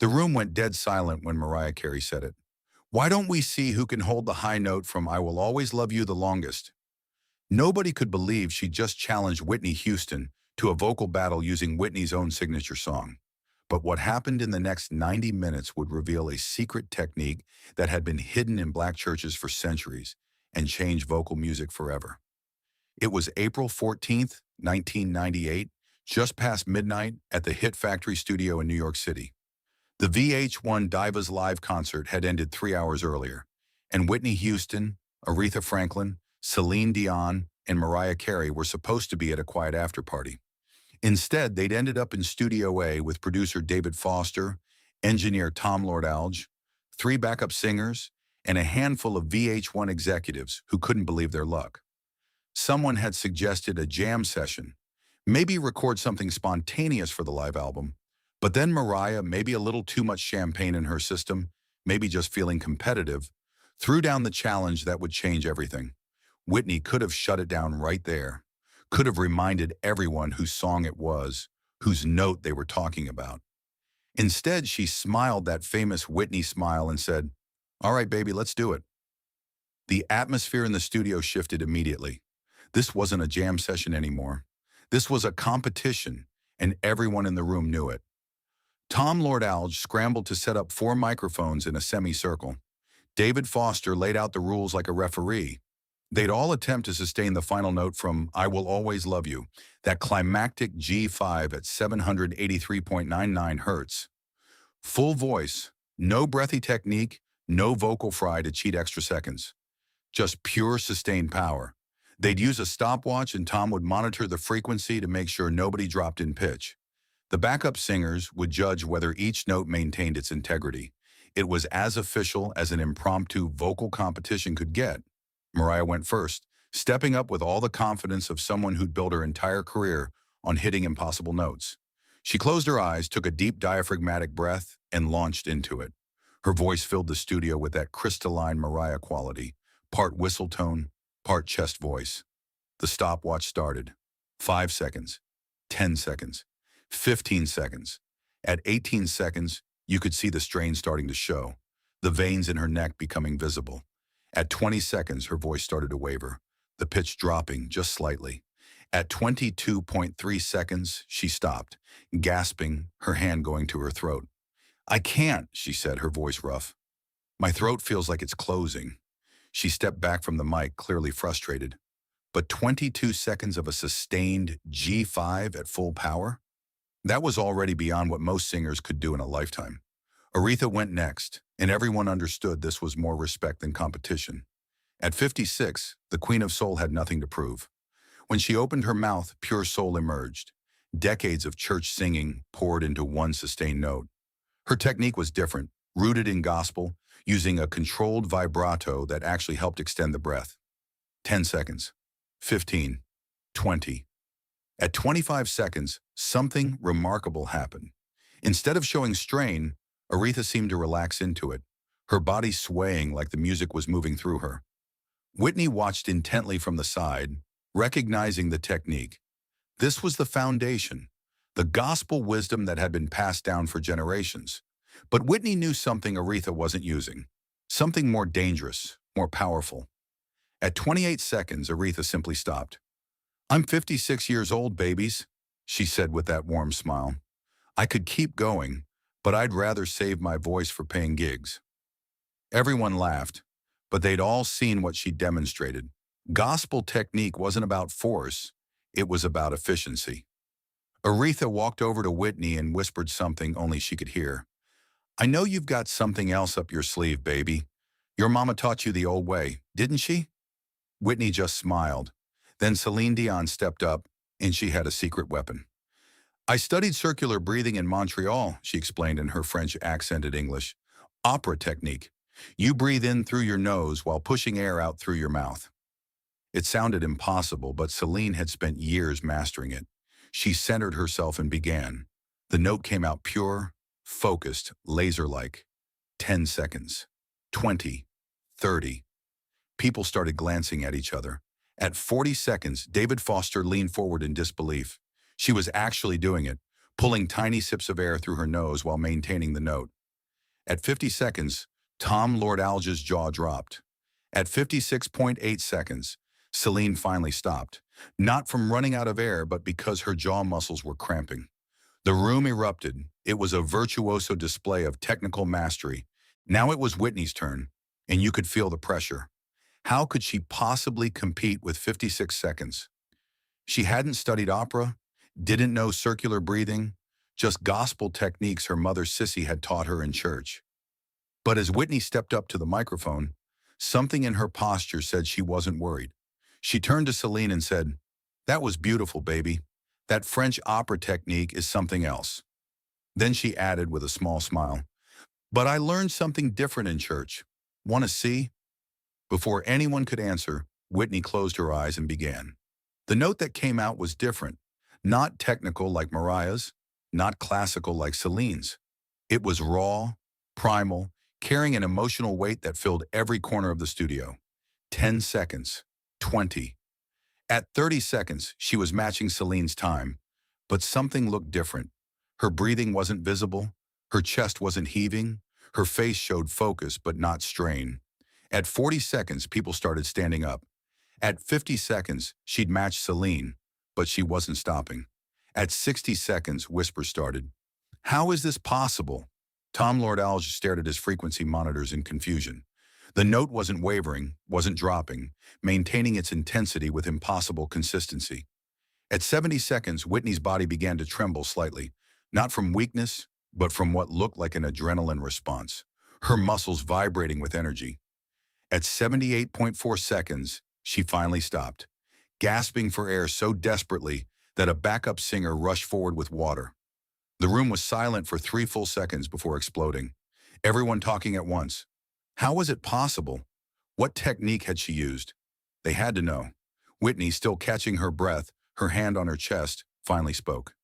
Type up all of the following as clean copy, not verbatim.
The room went dead silent when Mariah Carey said it. Why don't we see who can hold the high note from I Will Always Love You the longest? Nobody could believe she just challenged Whitney Houston to a vocal battle using Whitney's own signature song. But what happened in the next 90 minutes would reveal a secret technique that had been hidden in black churches for centuries and change vocal music forever. It was April 14th, 1998, just past midnight at the Hit Factory studio in New York City. The VH1 Divas live concert had ended 3 hours earlier, and Whitney Houston, Aretha Franklin, Celine Dion, and Mariah Carey were supposed to be at a quiet after-party. Instead, they'd ended up in Studio A with producer David Foster, engineer Tom Lord-Alge, three backup singers, and a handful of VH1 executives who couldn't believe their luck. Someone had suggested a jam session, maybe record something spontaneous for the live album, but then Mariah, maybe a little too much champagne in her system, maybe just feeling competitive, threw down the challenge that would change everything. Whitney could have shut it down right there, could have reminded everyone whose song it was, whose note they were talking about. Instead, she smiled that famous Whitney smile and said, "All right, baby, let's do it." The atmosphere in the studio shifted immediately. This wasn't a jam session anymore. This was a competition, and everyone in the room knew it. Tom Lord-Alge scrambled to set up 4 microphones in a semicircle. David Foster laid out the rules like a referee. They'd all attempt to sustain the final note from I Will Always Love You, that climactic G5 at 783.99 hertz. Full voice, no breathy technique, no vocal fry to cheat extra seconds. Just pure sustained power. They'd use a stopwatch and Tom would monitor the frequency to make sure nobody dropped in pitch. The backup singers would judge whether each note maintained its integrity. It was as official as an impromptu vocal competition could get. Mariah went first, stepping up with all the confidence of someone who'd built her entire career on hitting impossible notes. She closed her eyes, took a deep diaphragmatic breath, and launched into it. Her voice filled the studio with that crystalline Mariah quality, part whistle tone, part chest voice. The stopwatch started. 5 seconds, 10 seconds, 15 seconds. At 18 seconds, you could see the strain starting to show, the veins in her neck becoming visible. At 20 seconds, her voice started to waver, the pitch dropping just slightly. At 22.3 seconds, she stopped, gasping, her hand going to her throat. "I can't," she said, her voice rough. "My throat feels like it's closing." She stepped back from the mic, clearly frustrated. But 22 seconds of a sustained G5 at full power? That was already beyond what most singers could do in a lifetime. Aretha went next, and everyone understood this was more respect than competition. At 56, the Queen of Soul had nothing to prove. When she opened her mouth, pure soul emerged. Decades of church singing poured into one sustained note. Her technique was different, rooted in gospel, using a controlled vibrato that actually helped extend the breath. 10 seconds, 15, 20. At 25 seconds, something remarkable happened. Instead of showing strain, Aretha seemed to relax into it, her body swaying like the music was moving through her. Whitney watched intently from the side, recognizing the technique. This was the foundation, the gospel wisdom that had been passed down for generations. But Whitney knew something Aretha wasn't using, something more dangerous, more powerful. At 28 seconds, Aretha simply stopped. "I'm 56 years old, babies," she said with that warm smile. "I could keep going, but I'd rather save my voice for paying gigs." Everyone laughed, but they'd all seen what she demonstrated. Gospel technique wasn't about force, it was about efficiency. Aretha walked over to Whitney and whispered something only she could hear. "I know you've got something else up your sleeve, baby. Your mama taught you the old way, didn't she?" Whitney just smiled. Then Celine Dion stepped up, and she had a secret weapon. "I studied circular breathing in Montreal," she explained in her French accented English. "Opera technique. You breathe in through your nose while pushing air out through your mouth." It sounded impossible, but Celine had spent years mastering it. She centered herself and began. The note came out pure, focused, laser-like. 10 seconds. 20. 30. People started glancing at each other. At 40 seconds, David Foster leaned forward in disbelief. She was actually doing it, pulling tiny sips of air through her nose while maintaining the note. At 50 seconds, Tom Lord Alge's jaw dropped. At 56.8 seconds, Celine finally stopped, not from running out of air, but because her jaw muscles were cramping. The room erupted. It was a virtuoso display of technical mastery. Now it was Whitney's turn, and you could feel the pressure. How could she possibly compete with 56 seconds? She hadn't studied opera, didn't know circular breathing, just gospel techniques her mother Sissy had taught her in church. But as Whitney stepped up to the microphone, something in her posture said she wasn't worried. She turned to Celine and said, "That was beautiful, baby. That French opera technique is something else." Then she added with a small smile, "But I learned something different in church. Want to see?" Before anyone could answer, Whitney closed her eyes and began. The note that came out was different, not technical like Mariah's, not classical like Celine's. It was raw, primal, carrying an emotional weight that filled every corner of the studio. 10 seconds, 20. At 30 seconds, she was matching Celine's time, but something looked different. Her breathing wasn't visible, her chest wasn't heaving, her face showed focus but not strain. At 40 seconds, people started standing up. At 50 seconds, she'd matched Celine, but she wasn't stopping. At 60 seconds, whispers started. "How is this possible?" Tom Lord Alge stared at his frequency monitors in confusion. The note wasn't wavering, wasn't dropping, maintaining its intensity with impossible consistency. At 70 seconds, Whitney's body began to tremble slightly, not from weakness, but from what looked like an adrenaline response, her muscles vibrating with energy. At 78.4 seconds, she finally stopped, gasping for air so desperately that a backup singer rushed forward with water. The room was silent for 3 full seconds before exploding, everyone talking at once. How was it possible? What technique had she used? They had to know. Whitney, still catching her breath, her hand on her chest, finally spoke.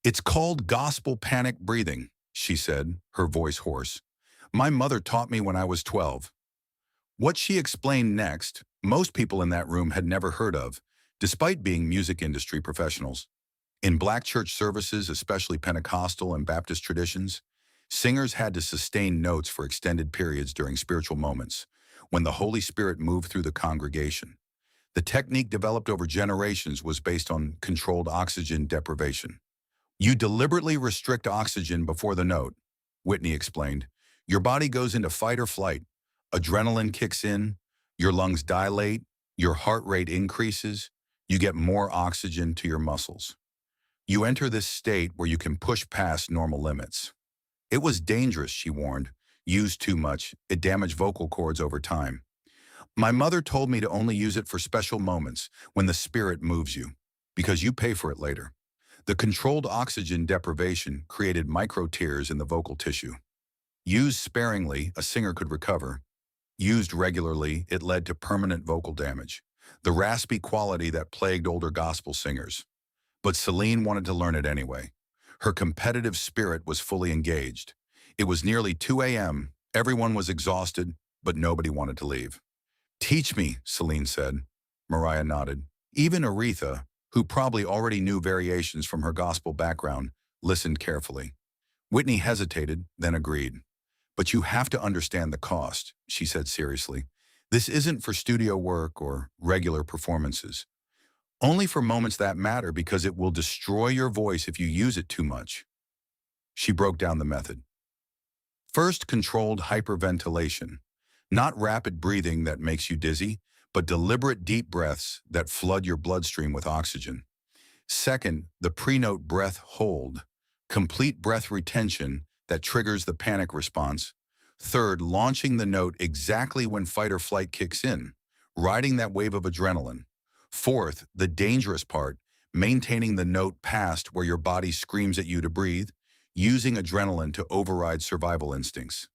"It's called gospel panic breathing," she said, her voice hoarse. "My mother taught me when I was 12. What she explained next, most people in that room had never heard of, despite being music industry professionals. In Black church services, especially Pentecostal and Baptist traditions, singers had to sustain notes for extended periods during spiritual moments, when the Holy Spirit moved through the congregation. The technique developed over generations was based on controlled oxygen deprivation. "You deliberately restrict oxygen before the note," Whitney explained. "Your body goes into fight or flight. Adrenaline kicks in, your lungs dilate, your heart rate increases, you get more oxygen to your muscles. You enter this state where you can push past normal limits." It was dangerous, she warned. Used too much, it damaged vocal cords over time. "My mother told me to only use it for special moments, when the Spirit moves you, because you pay for it later." The controlled oxygen deprivation created micro-tears in the vocal tissue. Used sparingly, a singer could recover. Used regularly, it led to permanent vocal damage, the raspy quality that plagued older gospel singers. But Celine wanted to learn it anyway. Her competitive spirit was fully engaged. It was nearly 2 a.m., everyone was exhausted, but nobody wanted to leave. "Teach me," Celine said. Mariah nodded. Even Aretha, who probably already knew variations from her gospel background, listened carefully. Whitney hesitated, then agreed. "But you have to understand the cost," she said seriously. "This isn't for studio work or regular performances. Only for moments that matter, because it will destroy your voice if you use it too much." She broke down the method. First, controlled hyperventilation. Not rapid breathing that makes you dizzy, but deliberate deep breaths that flood your bloodstream with oxygen. Second, the pre-note breath hold. Complete breath retention that triggers the panic response. Third, launching the note exactly when fight or flight kicks in, riding that wave of adrenaline. Fourth, the dangerous part, maintaining the note past where your body screams at you to breathe, using adrenaline to override survival instincts.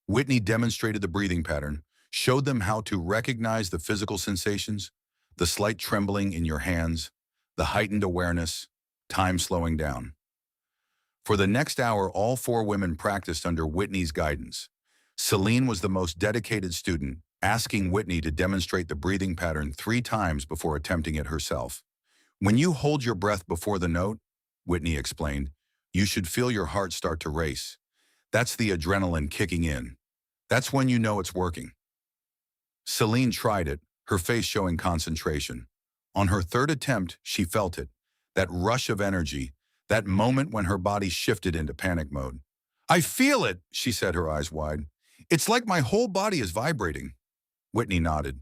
Whitney demonstrated the breathing pattern, showed them how to recognize the physical sensations, the slight trembling in your hands, the heightened awareness, time slowing down. For the next hour, all 4 women practiced under Whitney's guidance. Celine was the most dedicated student, asking Whitney to demonstrate the breathing pattern 3 times before attempting it herself. "When you hold your breath before the note," Whitney explained, You should feel your heart start to race. That's the adrenaline kicking in. That's when you know it's working. Celine tried it, her face showing concentration. On her third attempt, she felt it. That rush of energy, that moment when her body shifted into panic mode. I feel it, she said, her eyes wide. It's like my whole body is vibrating. Whitney nodded.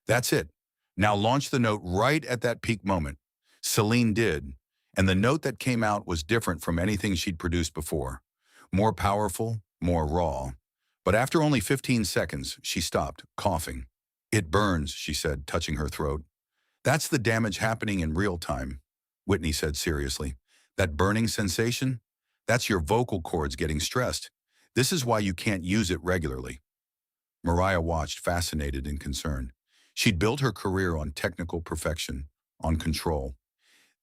That's it. Now launch the note right at that peak moment. Celine did, and the note that came out was different from anything she'd produced before. More powerful, more raw. But after only 15 seconds, she stopped, coughing. It burns, she said, touching her throat. That's the damage happening in real time, Whitney said seriously. That burning sensation? That's your vocal cords getting stressed. This is why you can't use it regularly. Mariah watched, fascinated and concerned. She'd built her career on technical perfection, on control.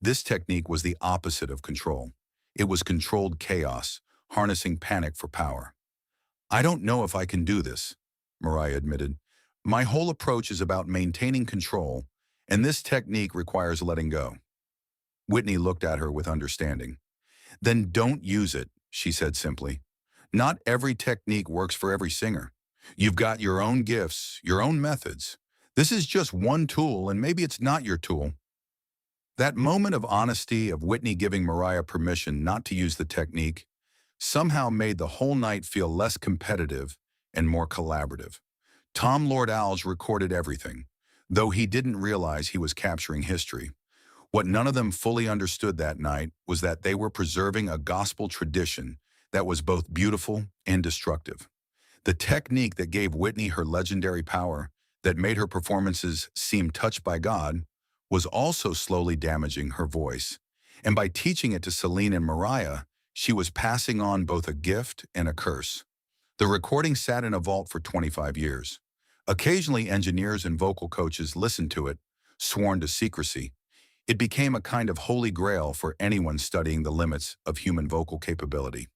This technique was the opposite of control. It was controlled chaos, harnessing panic for power. I don't know if I can do this, Mariah admitted. My whole approach is about maintaining control, and this technique requires letting go. Whitney looked at her with understanding. Then don't use it, she said simply. Not every technique works for every singer. You've got your own gifts, your own methods. This is just one tool, and maybe it's not your tool. That moment of honesty, of Whitney giving Mariah permission not to use the technique, somehow made the whole night feel less competitive and more collaborative. Tom Lord Alge recorded everything, though he didn't realize he was capturing history. What none of them fully understood that night was that they were preserving a gospel tradition that was both beautiful and destructive. The technique that gave Whitney her legendary power, that made her performances seem touched by God, was also slowly damaging her voice. And by teaching it to Celine and Mariah, she was passing on both a gift and a curse. The recording sat in a vault for 25 years. Occasionally, engineers and vocal coaches listened to it, sworn to secrecy. It became a kind of holy grail for anyone studying the limits of human vocal capability.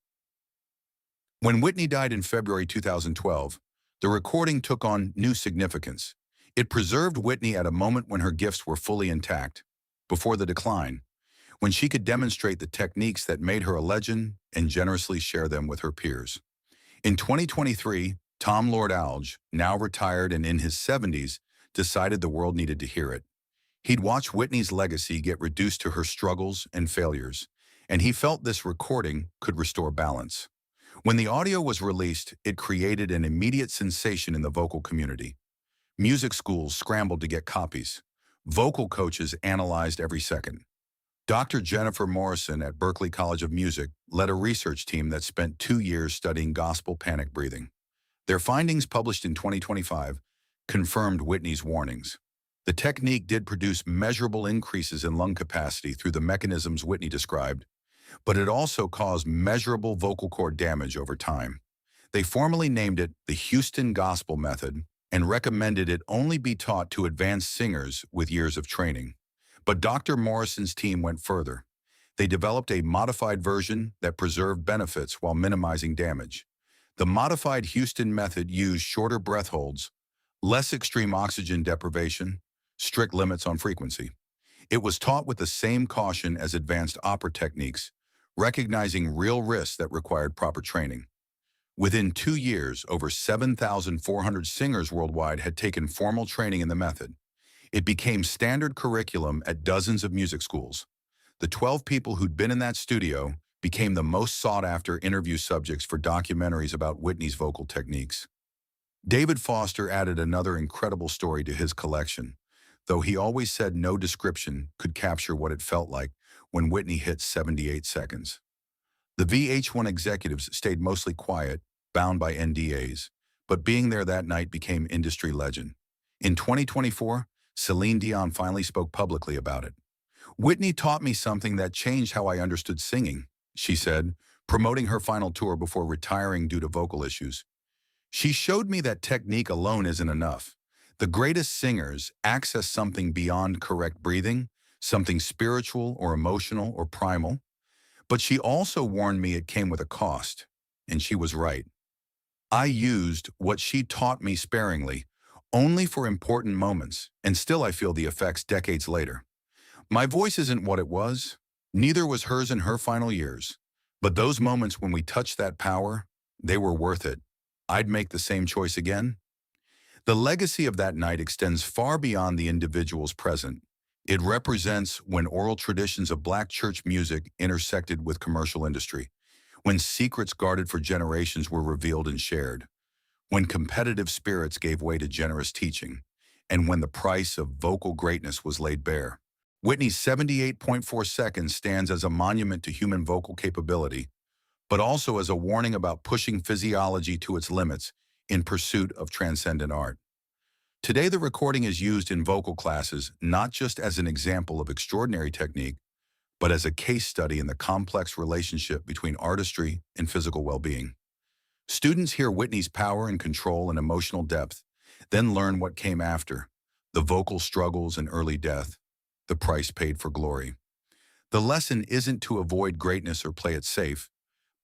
When Whitney died in February 2012, the recording took on new significance. It preserved Whitney at a moment when her gifts were fully intact, before the decline, when she could demonstrate the techniques that made her a legend and generously share them with her peers. In 2023, Tom Lord Alge, now retired and in his 70s, decided the world needed to hear it. He'd watched Whitney's legacy get reduced to her struggles and failures, and he felt this recording could restore balance. When the audio was released, it created an immediate sensation in the vocal community. Music schools scrambled to get copies. Vocal coaches analyzed every second. Dr. Jennifer Morrison at Berklee College of Music led a research team that spent 2 years studying gospel panic breathing. Their findings, published in 2025, confirmed Whitney's warnings. The technique did produce measurable increases in lung capacity through the mechanisms Whitney described, but it also caused measurable vocal cord damage over time. They formally named it the Houston Gospel Method and recommended it only be taught to advanced singers with years of training. But Dr. Morrison's team went further. They developed a modified version that preserved benefits while minimizing damage. The modified Houston method used shorter breath holds, less extreme oxygen deprivation, strict limits on frequency. It was taught with the same caution as advanced opera techniques, recognizing real risks that required proper training. Within 2 years, over 7,400 singers worldwide had taken formal training in the method. It became standard curriculum at dozens of music schools. The 12 people who'd been in that studio became the most sought-after interview subjects for documentaries about Whitney's vocal techniques. David Foster added another incredible story to his collection, though he always said no description could capture what it felt like when Whitney hit 78 seconds. The VH1 executives stayed mostly quiet, bound by NDAs, but being there that night became industry legend. In 2024, Celine Dion finally spoke publicly about it. Whitney taught me something that changed how I understood singing, she said, promoting her final tour before retiring due to vocal issues. She showed me that technique alone isn't enough. The greatest singers access something beyond correct breathing, something spiritual or emotional or primal. But she also warned me it came with a cost, and she was right. I used what she taught me sparingly, only for important moments, and still I feel the effects decades later. My voice isn't what it was, neither was hers in her final years, But those moments when we touched that power, they were worth it. I'd make the same choice again. The legacy of that night extends far beyond the individuals present. It represents when oral traditions of Black church music intersected with commercial industry, when secrets guarded for generations were revealed and shared, when competitive spirits gave way to generous teaching, and when the price of vocal greatness was laid bare. Whitney's 78.4 seconds stands as a monument to human vocal capability, but also as a warning about pushing physiology to its limits in pursuit of transcendent art. Today, the recording is used in vocal classes not just as an example of extraordinary technique, but as a case study in the complex relationship between artistry and physical well-being. Students hear Whitney's power and control and emotional depth, then learn what came after, the vocal struggles and early death, the price paid for glory. The lesson isn't to avoid greatness or play it safe,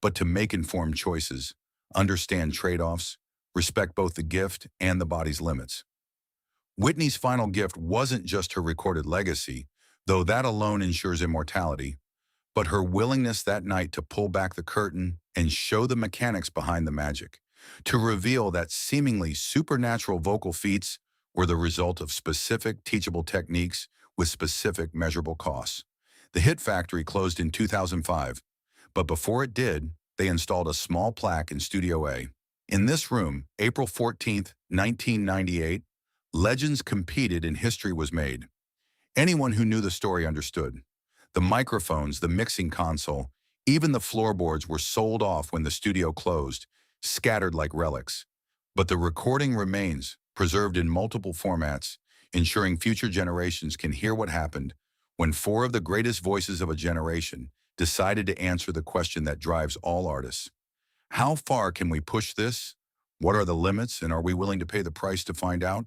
but to make informed choices, understand trade-offs, respect both the gift and the body's limits. Whitney's final gift wasn't just her recorded legacy, though that alone ensures immortality, but her willingness that night to pull back the curtain and show the mechanics behind the magic, to reveal that seemingly supernatural vocal feats were the result of specific teachable techniques with specific measurable costs. The Hit Factory closed in 2005, but before it did, they installed a small plaque in Studio A. In this room, April 14, 1998, legends competed and history was made. Anyone who knew the story understood. The microphones, the mixing console, even the floorboards were sold off when the studio closed, scattered like relics. But the recording remains, preserved in multiple formats, ensuring future generations can hear what happened when four of the greatest voices of a generation decided to answer the question that drives all artists. How far can we push this? What are the limits, and are we willing to pay the price to find out?